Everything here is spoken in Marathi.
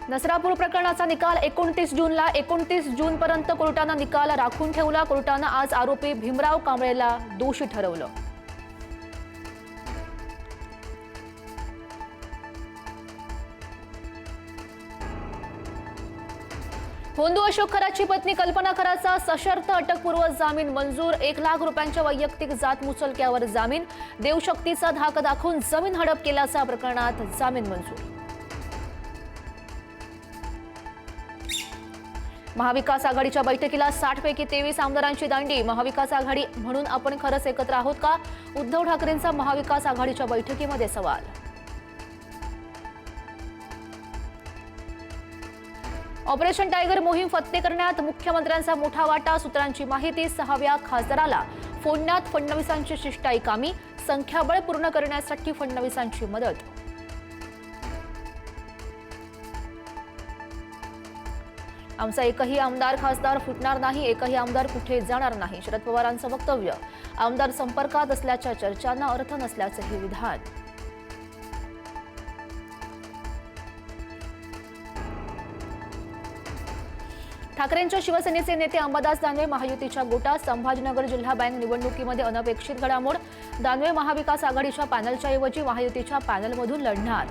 नसरापूर प्रकरणाचा निकाल 29 जूनला 29 जूनपर्यंत कोर्टानं निकाल राखून ठेवला। कोर्टानं आज आरोपी भीमराव कांबळेला दोषी ठरवलं। होंदू अशोक खराची पत्नी कल्पना खराचा सशर्त अटकपूर्व जामीन मंजूर। 1 लाख रुपयांच्या वैयक्तिक जात मुचलक्यावर जामीन। देवशक्तीचा धाक दाखवून जमीन हडप केल्याच्या प्रकरणात जामीन मंजूर। महाविकास आघाडीच्या बैठकीला 60 पैकी 23 आमदारांची दांडी। महाविकास आघाडी म्हणून आपण खरंच एकत्र आहोत का? उद्धव ठाकरेंचा महाविकास आघाडीच्या बैठकीमध्ये सवाल। ऑपरेशन टायगर मोहीम फत्ते करण्यात मुख्यमंत्र्यांचा मोठा वाटा। सूत्रांची माहिती 6व्या खासदाराला फोडण्यात फडणवीसांची शिष्टाई कामी। संख्याबळ पूर्ण करण्यासाठी फडणवीसांची मदत। आमचा एकही आमदार खासदार फुटणार नाही, एकही आमदार कुठे जाणार नाही, शरद पवारांचं वक्तव्य। आमदार संपर्कात असल्याच्या चर्चांना अर्थ नसल्याचंही विधान। ठाकरेंच्या शिवसेनेचे नेते अंबादास दानवे महायुतीच्या गोटात। संभाजीनगर जिल्हा बँक निवडणुकीमध्ये अनपेक्षित घडामोड। दानवे महाविकास आघाडीच्या पॅनलच्या ऐवजी महायुतीच्या पॅनलमधून लढणार।